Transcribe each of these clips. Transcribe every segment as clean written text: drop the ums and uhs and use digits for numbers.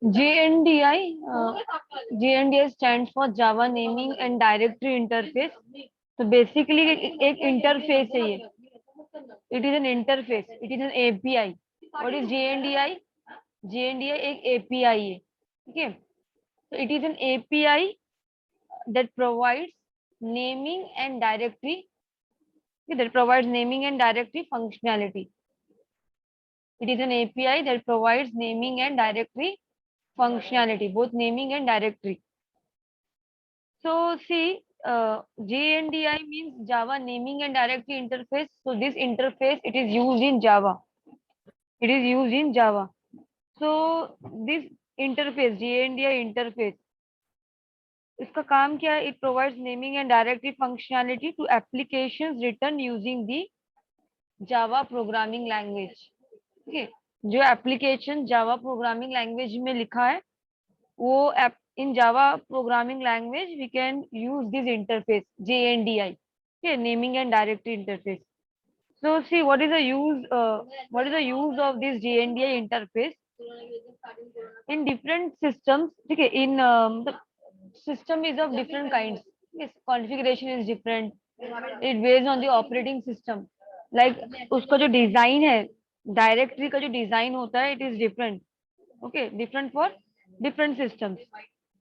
JNDI, JNDI stands for Java Naming and Directory Interface. तो basically एक interface है ये. It is an interface, it is an API. What is JNDI? JNDI एक API है. ठीक है. So it is an API that provides naming and directory, that provides naming and directory functionality. It is an API that provides naming and directory functionality, both naming and directory. So see, JNDI means Java Naming and Directory Interface. So this interface, it is used in Java. It is used in Java. So this interface, JNDI interface, इसका काम क्या है? It provides naming and directory functionality to applications written using the Java programming language. ठीक है. जो application जावा programming language में लिखा है, वो in Java programming language we can use this interface JNDI. Okay, naming and directory interface. So see, what is the use of this JNDI interface in different systems? Okay, in the system is of different kinds. Yes, configuration is different. It based on the operating system. Like उसका जो design है, directory का जो design होता है, it is different. Okay, different for different systems.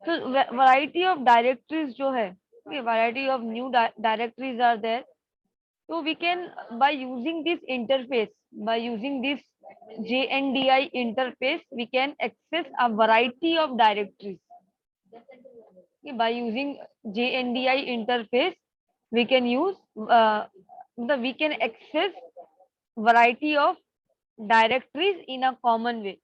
So variety of directories जो है, okay, variety of new directories are there. So we can, by using this interface, by using this JNDI interface, we can access a variety of directories. Okay, by using JNDI interface, we can use we can access variety of directories in a common way.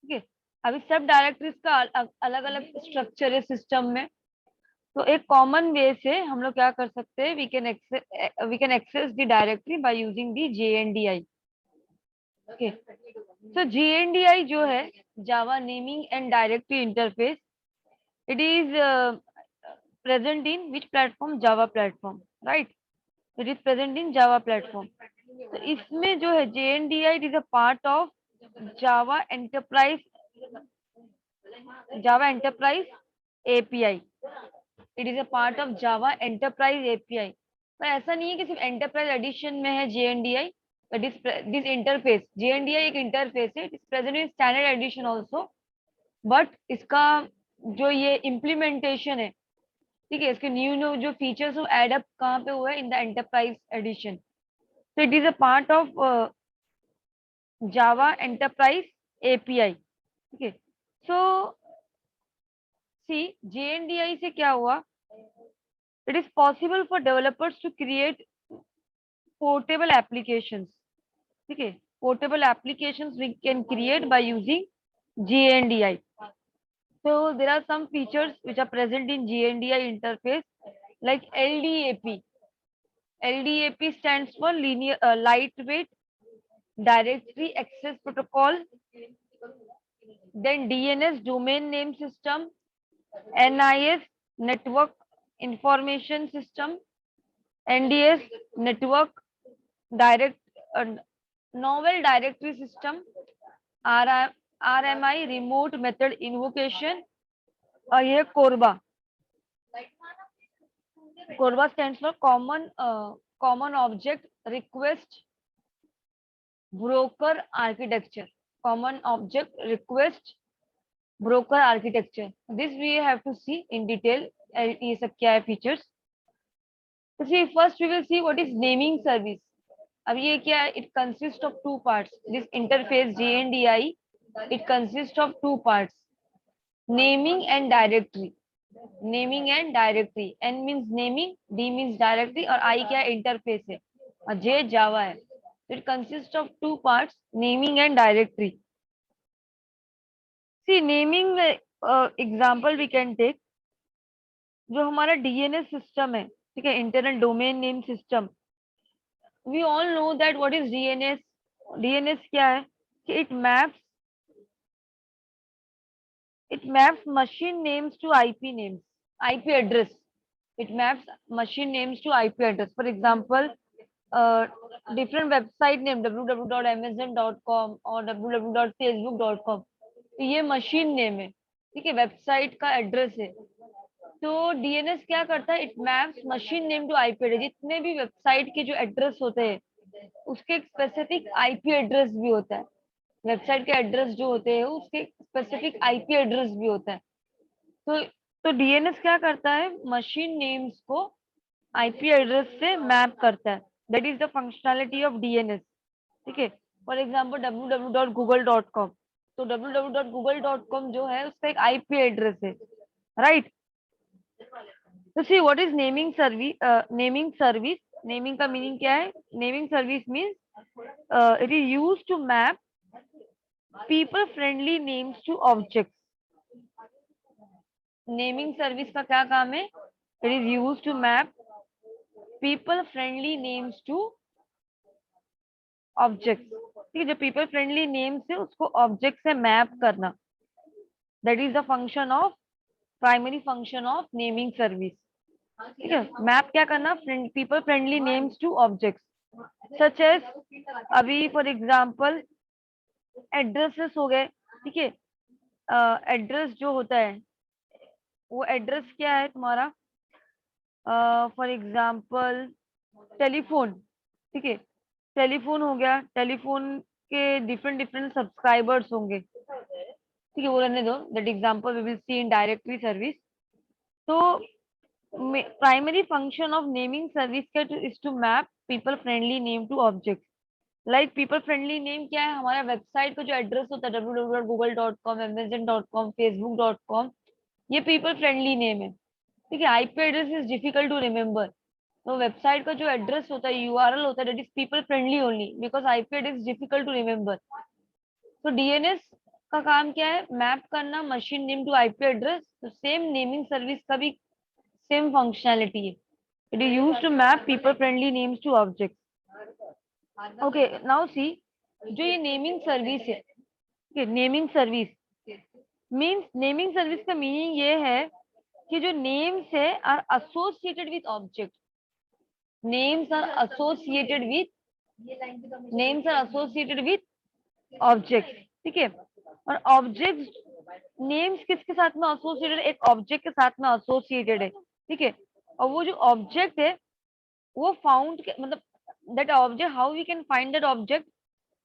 Okay, अभी सब directories का अलग अलग structure है system में. तो एक common वे से हम लोग क्या कर सकते हैं? We can access the directory by using the JNDI. Okay, so JNDI जो है Java naming and directory interface, it is present in which platform? Java platform, right? It is present in Java platform. तो इसमें जो है JNDI, it is a part of Java enterprise API. It is a part of Java enterprise API. पर ऐसा नहीं है कि सिर्फ एंटरप्राइज एडिशन में है JNDI. दिस इंटरफेस, JNDI एक इंटरफेस है. It is present in standard addition also. But इसका जो ये इम्प्लीमेंटेशन है, ठीक है, इसके न्यू जो फीचर्स वो एड अप कहाँ पे हुआ है? In the enterprise edition. So it is a part of Java Enterprise API. Okay. So see, JNDI से क्या हुआ? It is possible for developers to create portable applications. Okay, portable applications we can create by using JNDI. So there are some features which are present in JNDI interface, like LDAP. LDAP stands for lightweight directory access protocol. Then DNS, domain name system. NIS, network information system. NDS, network novel directory system. RMI, remote method invocation. और ये Korba. Korba stands for common object request broker architecture. Common object request broker architecture. This we have to see in detail. ये सब क्या है features? So see, first we will see what is naming service. अब ये क्या है? It consists of two parts. This interface JNDI, it consists of two parts: naming and directory. Naming and directory. N means naming, D means directory, और I क्या है? Interface है, और J Java है. It consists of two parts: naming and directory. See, naming example we can take. जो हमारा DNS system है, ठीक है, internal domain name system. We all know that what is DNS. DNS क्या है? कि it maps machine names to IP names, IP address. It maps machine names to IP address. For example, different website name www.amazon.com और www.facebook.com, तो ये machine name है, ठीक है, website का एड्रेस है। तो डीएनएस क्या करता है, it maps machine name to IP address. जितने भी वेबसाइट के जो एड्रेस होते हैं उसके एक स्पेसिफिक आईपी एड्रेस भी होता है। वेबसाइट के एड्रेस जो होते हैं उसके स्पेसिफिक आईपी एड्रेस भी होता है। तो डीएनएस क्या करता है, मशीन नेम्स को आईपी एड्रेस से मैप करता है। That is the functionality of DNS, ठीक है। फॉर एग्जांपल www.google.com, तो www.google.com जो है उसका एक आईपी एड्रेस है, राइट। तो see what is naming service, naming service, naming का मीनिंग क्या है, naming service means it is used to map people friendly names to objects. Naming service का क्या काम है, it is used to map people friendly names to objects, ठीक है। जो पीपल फ्रेंडली नेम्स है उसको ऑब्जेक्ट से मैप करना, that is the function of, primary function of naming service, ठीक है। मैप क्या करना, people friendly names to objects such as, अभी फॉर एग्जांपल एड्रेसेस हो गए, ठीक है। एड्रेस जो होता है वो एड्रेस क्या है तुम्हारा, फॉर एग्जांपल टेलीफोन, ठीक है, टेलीफोन हो गया, टेलीफोन के डिफरेंट डिफरेंट सब्सक्राइबर्स होंगे, ठीक है, वो रहने दो, that example we will see in directory service. तो primary function of naming service is to map people friendly name to object. Like people friendly name क्या है, हमारा वेबसाइट का जो एड्रेस होता है www.google.com, amazon.com, facebook.com, ये पीपल फ्रेंडली नेम है, ठीक है। IP address is difficult to remember, तो वेबसाइट का जो एड्रेस होता है, यूआरएल होता है, that is people friendly only because IP address is difficult to remember. तो डीएनएस का काम क्या है, मैप करना machine name to IP address. तो सेम नेमिंग सर्विस का भी सेम फंक्शनैलिटी है, it is used to map people friendly names to object. Okay, now see, जो ये नेमिंग सर्विस है, naming service means, naming service का meaning ये है कि जो नेम्स है are associated with object, names are associated with, names are associated with object, ठीक है। और ऑब्जेक्ट नेम्स किसके साथ में एसोसिएटेड, एक ऑब्जेक्ट के साथ में एसोसिएटेड है, ठीक है। और वो जो ऑब्जेक्ट है वो फाउंड, मतलब that object, how we can find that object,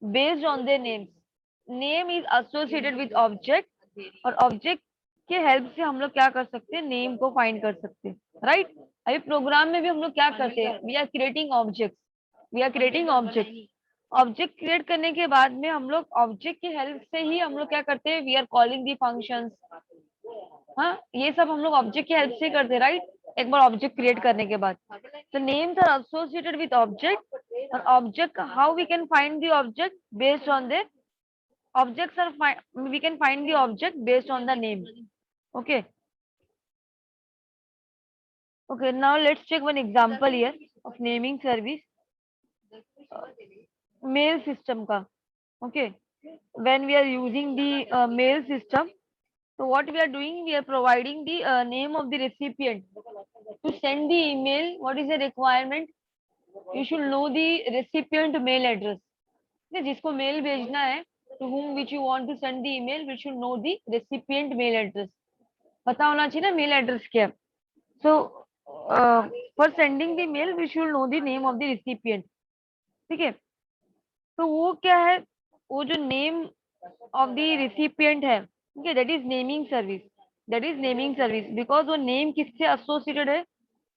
based on their names. Name is associated with object, और ऑब्जेक्ट के हेल्प से हम लोग क्या कर सकते हैं, नेम को फाइंड कर सकते हैं, राइट। अभी प्रोग्राम में भी हम लोग क्या करते हैं, we are creating object, we are creating object. Object create करने के बाद में हम लोग ऑब्जेक्ट की हेल्प से ही हम लोग क्या करते हैं, we are calling the functions, हाँ, ये सब हम लोग ऑब्जेक्ट की हेल्प से करते हैं, राइट। एक बार ऑब्जेक्ट क्रिएट करने के बाद, तो names are associated with object, और object, how we can find the object based on the objects are we can find the object based on the name, okay. Okay, now let's check one example here of naming service, mail system ka, okay. When we are using the mail system, so what we are doing, we are providing the name of the recipient. To send the email, what is the requirement, you should know the recipient mail address, जिसको mail भेजना है, to whom which you want to send the email, we should know the recipient mail address, पता होना चाहिए ना mail address क्या। So for sending the mail we should know the name of the recipient, ठीक है। तो वो क्या है, वो जो नेम ऑफ द रिसिपिएंट है, ठीक है, that is naming service, that is naming service, because वो नेम किससे एसोसिएटेड है,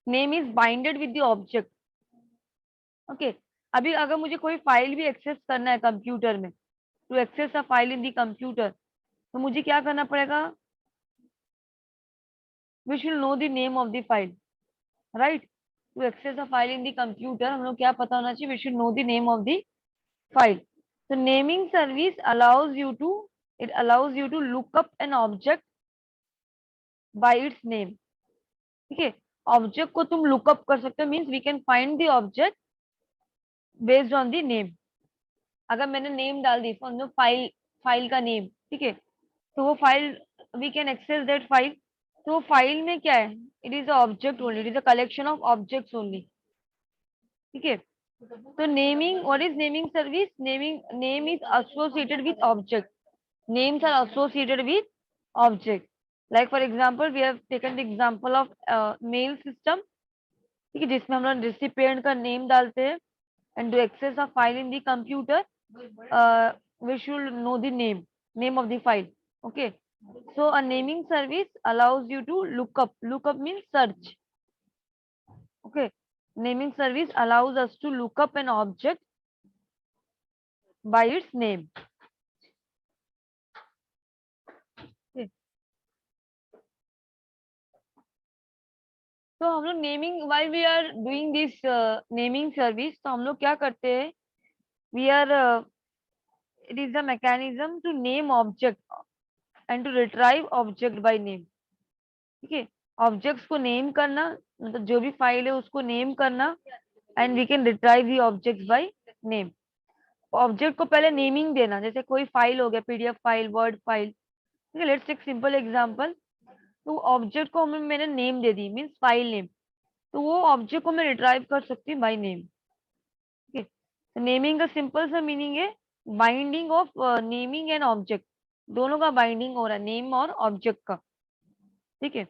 name is binded with the object, okay. अभी अगर मुझे कोई फाइल भी एक्सेस करना है कंप्यूटर में, to access a file in the computer, तो मुझे क्या करना पड़ेगा, we should know the name of the file, right. To access a file in the computer, हम लोग क्या पता होना चाहिए, we should know the name of the file. So naming service allows you to, it allows you to look up an object by its name, ठीक है। Object को तुम लुकअप कर सकते हो, means we can find the object based on the name. अगर मैंने name डाल दी, फाइल, फाइल का नेम, ठीक है, तो वो file, we can access that file. तो फाइल में क्या है, it is object only, it is a collection of objects only, ठीक है। तो naming, what is naming service? Name is associated with object. Names are associated with object. Like for example, we have taken the example of mail system. ठीक है, जिसमें हम लोग recipient का name डालते हैं, and to access a file in the computer, we should know the name of the file. Okay, so a naming service allows you to look up. Look up means search. Okay, naming service allows us to look up an object by its name. Okay. तो हम लोग naming, while we are doing this naming service, तो हम लोग क्या करते हैं? We are, it is the mechanism to name object and to retrieve object by name. ठीक है, ऑब्जेक्ट्स को नेम करना, मतलब जो भी फाइल है उसको नेम करना, and we can retrieve the objects by name. Object को पहले नेमिंग देना, जैसे कोई फाइल हो गया, पीडीएफ फाइल, वर्ड फाइल. ठीक है, लेट्स टेक सिंपल एग्जांपल. तो ऑब्जेक्ट को मैंने नेम दे दी, मींस फाइल नेम. तो वो ऑब्जेक्ट को मैं रिट्राइव कर सकती हूँ बाय नेम. ठीक है, नेमिंग का सिंपल सा मीनिंग है binding of naming and object. दोनों का बाइंडिंग हो रहा है, नेम और ऑब्जेक्ट का. ठीक है,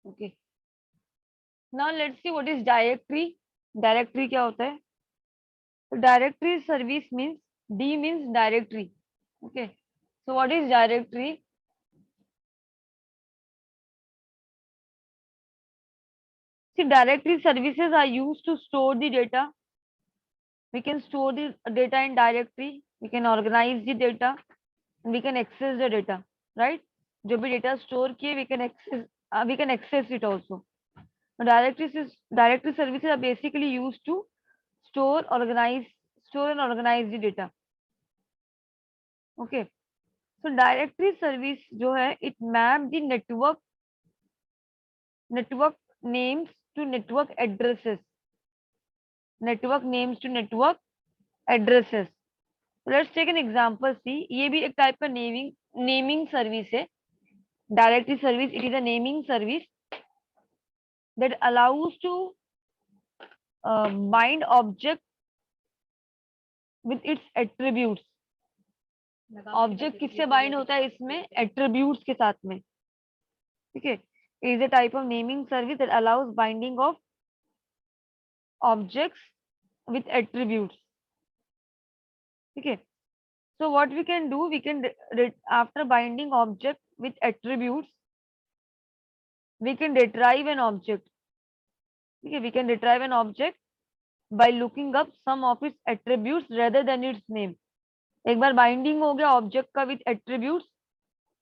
okay. Now let's see what is directory. Directory क्या होता है? तो directory service means, D means directory. Okay, so what is directory? See, directory services are used to store the data. We can store the data in directory. We can organize the data. And we can access the data, right? जो भी data store किए, we can access it also. Directory services are basically used to store, store and organize the data. Okay. So directory service जो है, it map the network names to network addresses. Network names to network addresses. Let's take an example see. ये भी एक type का naming service है. Directory service, it is a naming service that allows to bind object with its attributes. Object किससे bind होता है इसमें? Attributes के साथ में. ठीक है, is a type of naming service that allows binding of objects with attributes. ठीक है, so what we can do, we can after binding object with attributes, we can retrieve an object. Okay, we can retrieve an object by looking up some of its attributes rather than its name. एक बार binding हो गया object का with attributes,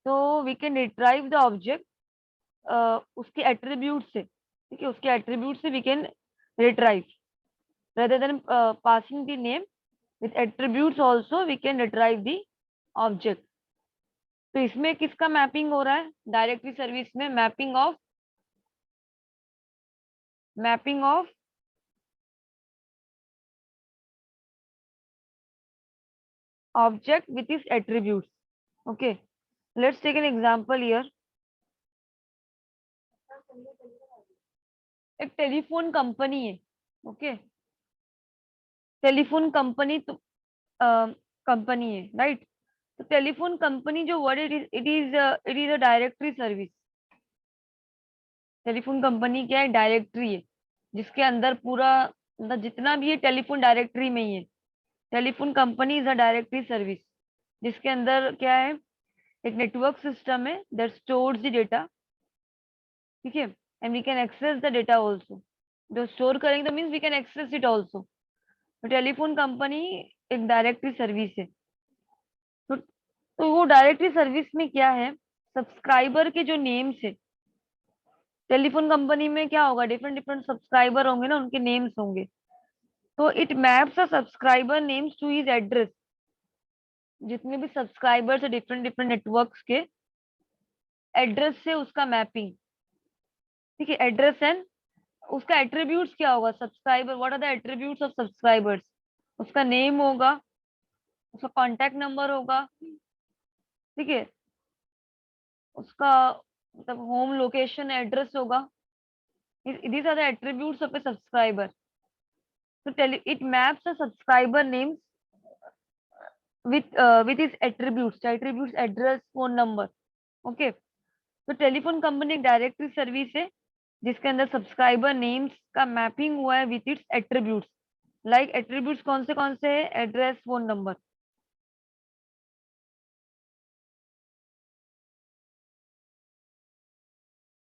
तो we can retrieve the object उसके attribute से. ठीक है, उसके एट्रीब्यूट से we can retrieve rather than passing the name. With attributes also we can retrieve the object. तो इसमें किसका मैपिंग हो रहा है? डायरेक्टरी सर्विस में mapping of object with its attributes. Okay, let's take an example here. एक telephone company है. Okay, telephone company तो कंपनी है, राइट? तो टेलीफोन कंपनी जो word, it is a directory service. Telephone company क्या है? Directory है, जिसके अंदर पूरा, मतलब जितना भी है टेलीफोन डायरेक्टरी में ही है. Telephone company is a directory service, जिसके अंदर क्या है? एक नेटवर्क सिस्टम है दैट स्टोर्स द डेटा. ठीक है, and we can access the data also. जो स्टोर करेंगे तो means we can access it also. तो टेलीफोन कंपनी एक डायरेक्टरी सर्विस है. तो वो डायरेक्टरी सर्विस में क्या है? सब्सक्राइबर के जो नेम्स है, टेलीफोन कंपनी में क्या होगा? डिफरेंट डिफरेंट सब्सक्राइबर होंगे ना, उनके नेम्स होंगे. तो it maps a subscriber names to his address. जितने भी सब्सक्राइबर्स है डिफरेंट डिफरेंट नेटवर्क्स के, एड्रेस से उसका मैपिंग, ठीक है, एड्रेस एंड उसका एट्रीब्यूट्स क्या होगा, subscriber, what are the attributes of subscribers, उसका नेम होगा, उसका कॉन्टैक्ट नंबर होगा, ठीक है, उसका मतलब होम लोकेशन एड्रेस होगा, these are the attributes of a subscriber. So tell it maps a subscriber names with its attributes address phone number. Okay, तो टेलीफोन कंपनी एक डायरेक्टरी सर्विस है जिसके अंदर सब्सक्राइबर नेम्स का मैपिंग हुआ है with its attributes. Like attributes कौन से है, एड्रेस फोन नंबर।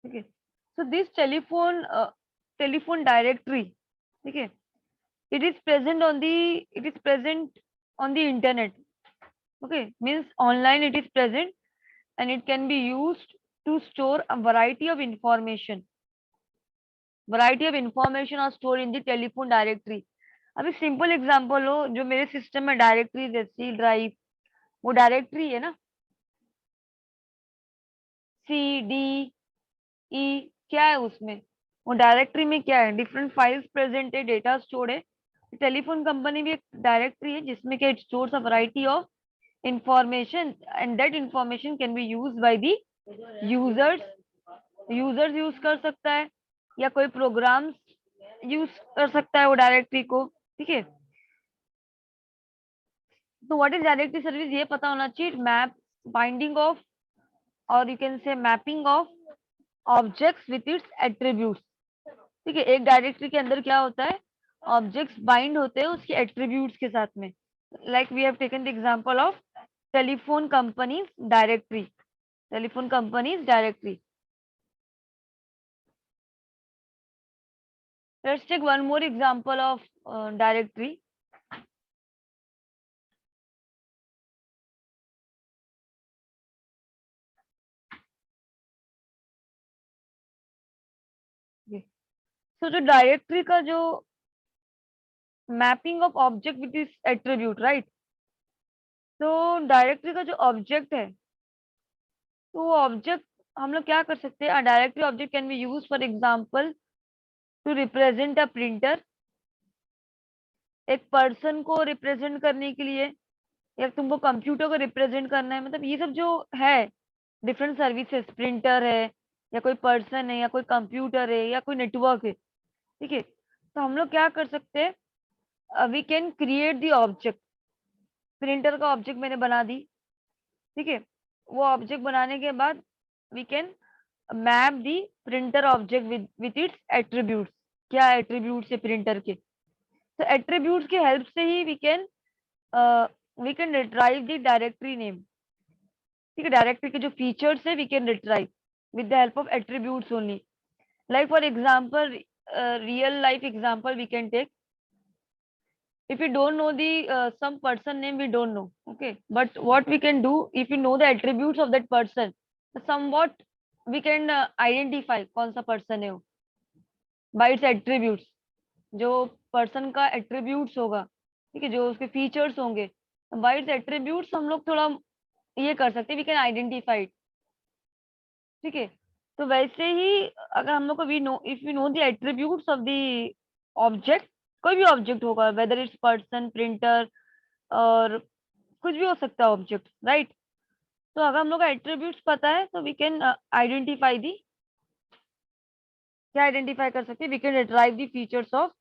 ठीक है, सो दिस टेलीफोन डायरेक्टरी, ठीक है, it is present on the internet, okay, means online it is present and it can be used to store a variety of information are stored in the telephone directory। अभी simple example हो, जो मेरे system में directory जैसी drive, वो directory है ना, C D E क्या है उसमें, वो डायरेक्टरी में क्या है, डिफरेंट फाइल्स प्रेजेंट है, डेटा स्टोर्ड है। टेलीफोन कंपनी भी एक डायरेक्टरी है जिसमें क्या, it stores a variety of information and that information can be used by the users. Users use कर सकता है या कोई प्रोग्राम्स यूज कर सकता है वो डायरेक्टरी को, ठीक है। तो व्हाट इज डायरेक्टरी सर्विस, ये पता होना चाहिए। मैप, बाइंडिंग ऑफ, और you can say mapping of objects with its attributes, ठीक है। एक डायरेक्टरी के अंदर क्या होता है, ऑब्जेक्ट्स बाइंड होते हैं उसके एट्रीब्यूट्स के साथ में। Like we have taken the example of telephone companies directory, telephone companies directory. Let's take one more example of directory. So जो डायरेक्टरी का जो मैपिंग ऑफ ऑब्जेक्ट विथ इस एट्रीब्यूट, राइट। तो डायरेक्टरी का जो ऑब्जेक्ट है, तो वो ऑब्जेक्ट हम लोग क्या कर सकते हैं, directory object can be use for example to represent a printer, एक पर्सन को रिप्रेजेंट करने के लिए, या तुमको कंप्यूटर को रिप्रेजेंट करना है, मतलब ये सब जो है डिफरेंट सर्विसेज, प्रिंटर है या कोई पर्सन है या कोई कंप्यूटर है या कोई नेटवर्क है, ठीक है। तो हम लोग क्या कर सकते हैं, we can create the object. Printer का ऑब्जेक्ट मैंने बना दी, ठीक है। वो ऑब्जेक्ट बनाने के बाद we can map the printer object with its attributes. क्या एट्रीब्यूट्स है प्रिंटर के, तो एट्रीब्यूट्स की हेल्प से ही we can retrieve the directory name, ठीक है। डायरेक्टरी के जो फीचर्स है we can retrieve with the help of attributes only. Like for example, real life example we can take. If we don't know the some person name, we don't know, okay, but what we can do, if we know the attributes of that person, somewhat we can identify कौन सा person है वो by its attributes। जो person का attributes होगा, ठीक है, जो उसके features होंगे, by its attributes हम लोग थोड़ा ये कर सकते हैं, we can identify it, ठीक है। तो वैसे ही अगर हम लोग को we know, if we know the attributes of the object, कोई भी ऑब्जेक्ट होगा, वेदर इट्स पर्सन, प्रिंटर, और कुछ भी हो सकता है ऑब्जेक्ट, राइट। तो अगर हम लोग का एट्रीब्यूट्स पता है तो वी कैन आइडेंटिफाई दी, क्या आइडेंटिफाई कर सकते हैं, we can retrieve the features of,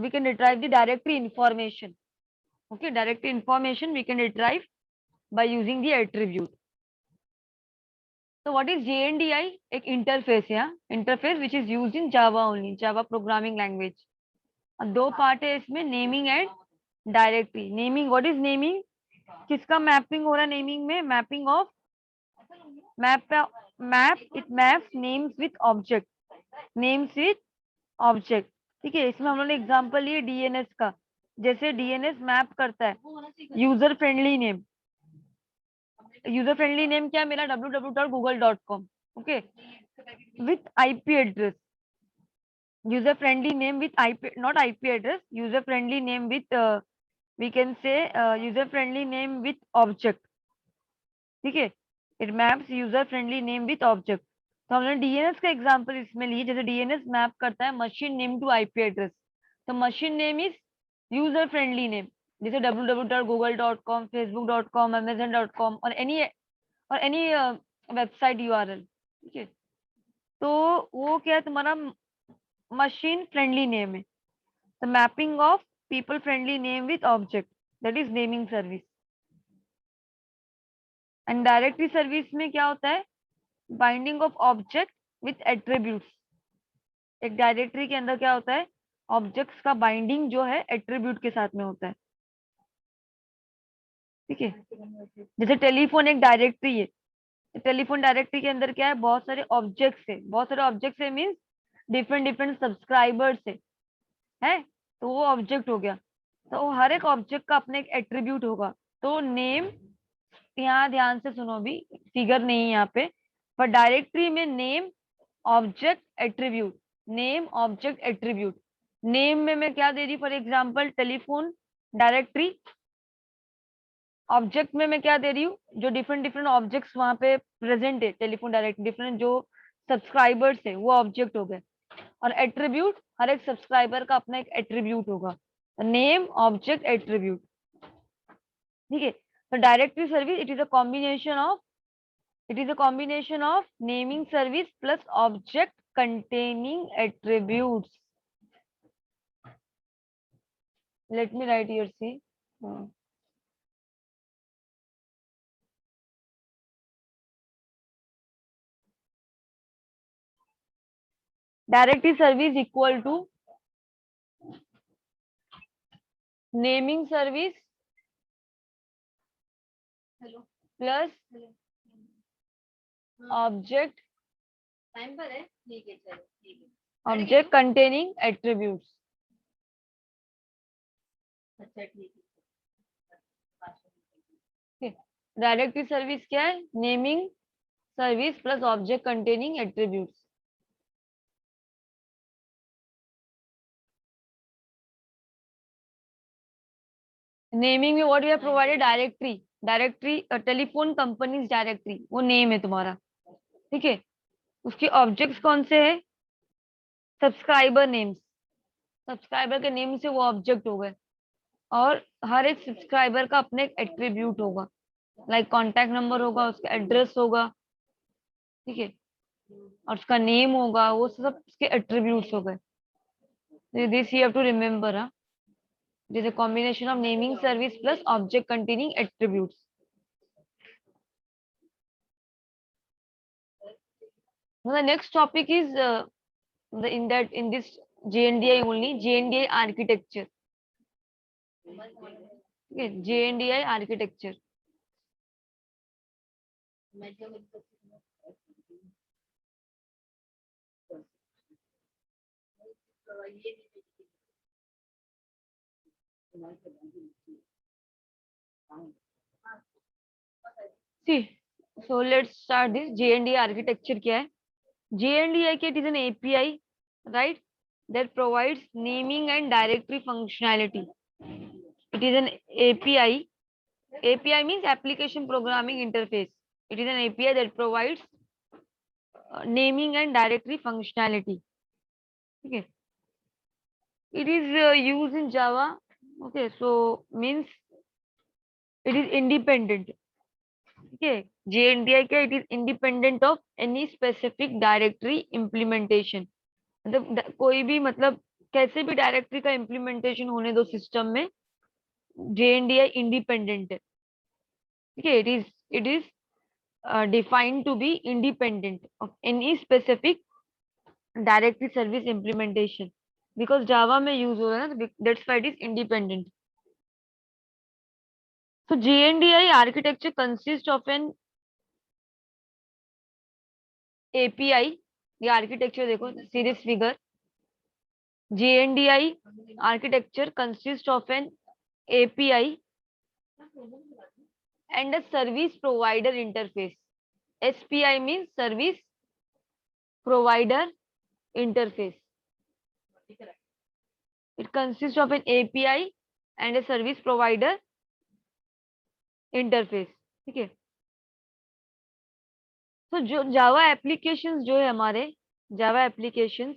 we can retrieve the directory information, okay, directory information we can retrieve by using the attribute. तो व्हाट इज JNDI, एक interface है, interface which is used in Java only, Java programming language. दो part है इसमें, naming and directory. Naming, what is naming, किसका mapping हो रहा है नेमिंग में, mapping of map it maps names with object, names with object, ठीक है। इसमें हम लोगों ने एग्जांपल लिए DNS का, जैसे DNS मैप करता है user friendly name. User friendly name क्या, मेरा www.google.com, okay, with IP address. user friendly name with IP, not IP address, user friendly name with we can say user friendly name with object, ठीक है। It maps user friendly name with object. तो हमने DNS का example इसमें लिए, जैसे DNS map करता है machine name to IP address, तो machine name is user friendly name, जैसे www.google.com, facebook.com, amazon.com और एनी वेबसाइट यूआरएल। ठीक है, तो वो क्या है तुम्हारा मशीन फ्रेंडली नेम है। The mapping of people friendly name with object, that is naming service. And directory service में क्या होता है, binding of object with attributes. एक डायरेक्टरी के अंदर क्या होता है, ऑब्जेक्ट्स का बाइंडिंग जो है एट्रीब्यूट के साथ में होता है। ठीक है, जैसे टेलीफोन एक डायरेक्टरी है, टेलीफोन डायरेक्टरी के अंदर क्या है, बहुत सारे ऑब्जेक्ट्स है, बहुत सारे ऑब्जेक्ट्स है मीन्स डिफरेंट डिफरेंट सब्सक्राइबर्स है, तो वो ऑब्जेक्ट हो गया। तो हर एक ऑब्जेक्ट का अपना एक एट्रीब्यूट होगा। तो नेम, यहाँ ध्यान से सुनो, भी फिगर नहीं है यहाँ पे, पर डायरेक्टरी में name object attribute, name object attribute. Name में मैं क्या दे रही, for example telephone directory. Object में मैं क्या दे रही हूँ, जो डिफरेंट डिफरेंट ऑब्जेक्ट्स वहां पे प्रेजेंट है टेलीफोन डायरेक्टरी, डिफरेंट जो सब्सक्राइबर्स है वो ऑब्जेक्ट हो गए। और एट्रीब्यूट, हर एक सब्सक्राइबर का अपना एक एट्रीब्यूट होगा, नेम ऑब्जेक्ट एट्रीब्यूट। ठीक है, तो directory service it is a combination of, it is a combination of naming service plus object containing attributes. Let me write here, see. Directory service equal to naming service plus object object containing attributes. Directory service क्या है, naming service plus object containing attributes. Naming में what we have provided, directory, directory telephone companies directory, वो name है तुम्हारा। ठीक है, उसके objects कौन से है, सब्सक्राइबर नेम्स, सब्सक्राइबर के नेम से वो ऑब्जेक्ट हो गए। और हर एक सब्सक्राइबर का अपने एक एट्रीब्यूट होगा, लाइक कॉन्टैक्ट नंबर होगा, उसका एड्रेस होगा। ठीक है, और उसका नेम होगा, वो सब उसके एट्रीब्यूट्स हो गए। This you have to remember, हाँ, this a combination of naming service plus object containing attributes. The next topic is in this JNDI only, JNDI architecture. Okay, JNDI architecture. See, so let's start this JNDI architecture. क्या है JNDI? It is an API, right, that provides naming and directory functionality. It is an API. API means application programming interface. It is an API that provides naming and directory functionality. Okay, it is used in Java. Okay, so means it is independent. Okay, JNDI क्या, it is independent of any specific directory implementation. मतलब कोई भी, मतलब कैसे भी directory का implementation होने दो सिस्टम में, JNDI इंडिपेंडेंट है। ठीक है, it is defined to be independent of any specific directory service implementation, because Java में यूज हो रहा है ना, that's why it is independent. So JNDI architecture consists of an API. ये आर्किटेक्चर देखो, series figure. JNDI architecture consists of an API and a service provider interface. SPI means service provider interface. It consists of an API and a service provider interface. ठीक है, तो जो जावा applications जो है हमारे जावा applications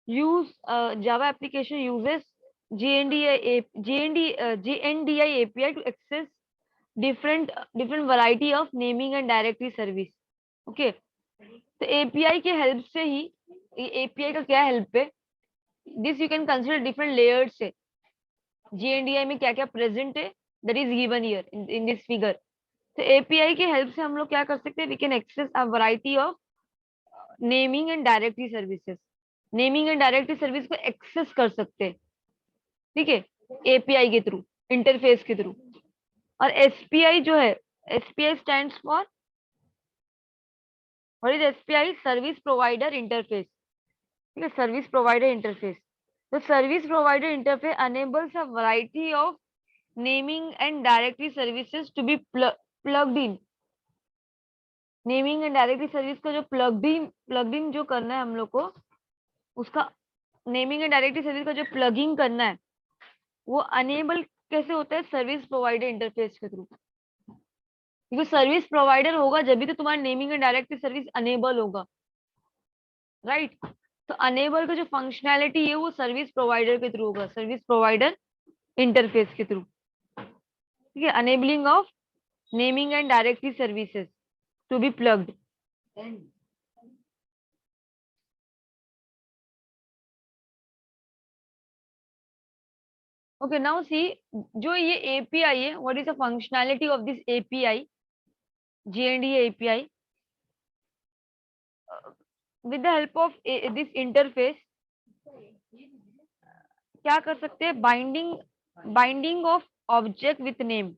Java application uses GNDI API to access different variety of naming and directory service. Okay, तो API के help से ही API का क्या हेल्प है, this you can consider different layers से GNDI में क्या क्या प्रेजेंट है, that is given here in this figure. तो API के हेल्प से हम लोग क्या कर सकते हैं, we can access a variety of naming and directory services. Naming and directory service को एक्सेस कर सकते हैं, ठीक है, एपीआई के थ्रू, इंटरफेस के थ्रू. और एसपीआई जो है, SPI stands for, what is SPI? Service provider interface. ठीक है, सर्विस प्रोवाइडर इंटरफेस. तो service provider interface enables a variety of naming and directory services to be plugged in. Naming and directory service का जो plug in जो करना है हम लोग को, उसका नेमिंग एंड डायरेक्टरी सर्विस का जो प्लगिंग करना है वो अनेबल कैसे होता है? सर्विस प्रोवाइडर इंटरफेस के थ्रू. क्योंकि सर्विस प्रोवाइडर होगा जब भी तो तुम्हारा naming and directory service enable होगा, राइट? तो अनेबल का जो फंक्शनैलिटी है वो सर्विस प्रोवाइडर के थ्रू होगा, सर्विस प्रोवाइडर इंटरफेस के थ्रू. ठीक है, enabling of naming and directory services to be plugged. Okay, now see, जो ये API है, what is the functionality of this API, GNDA API? With the help of this interface, क्या कर सकते हैं? Binding of object with name.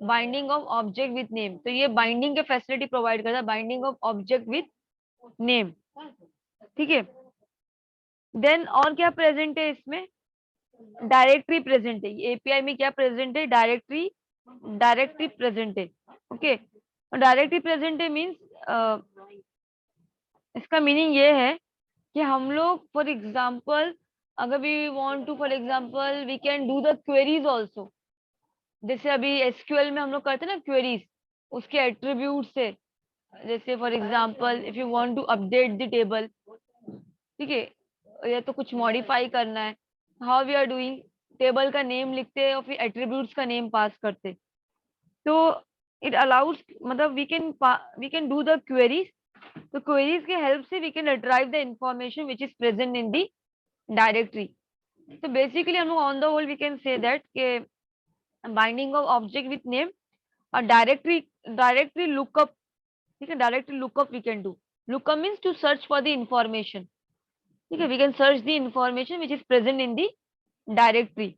Binding of object with name, तो ये binding के फैसिलिटी प्रोवाइड करता है, binding of object with name. ठीक है, देन और क्या प्रेजेंट है इसमें? डायरेक्टरी प्रेजेंट है. एपीआई में क्या प्रेजेंट है? डायरेक्टरी प्रेजेंट है. ओके, डायरेक्टरी प्रेजेंट है मीन्स इसका मीनिंग ये है कि हम लोग फॉर एग्जाम्पल अगर we want to, for example we can do the queries also. जैसे अभी एसक्यूएल में हम लोग करते हैं ना क्वेरीज, उसके एट्रीब्यूट से. जैसे for example if you want to update the table, ठीक है, या तो कुछ मॉडिफाई करना है, how we are doing, table का नेम लिखते हैं और फिर एट्रीब्यूट्स का नेम पास करते. तो इट अलाउज, मतलब we can do the queries. तो क्वेरीज के हेल्प से we can retrieve the information which is present in the directory. तो बेसिकली हम लोग on the whole we can say that के binding of object with name और डायरेक्टरी लुकअप. ठीक है, directory lookup we can do. Lookup means to search for the information. ठीक है, we can search the information which is present in the directory.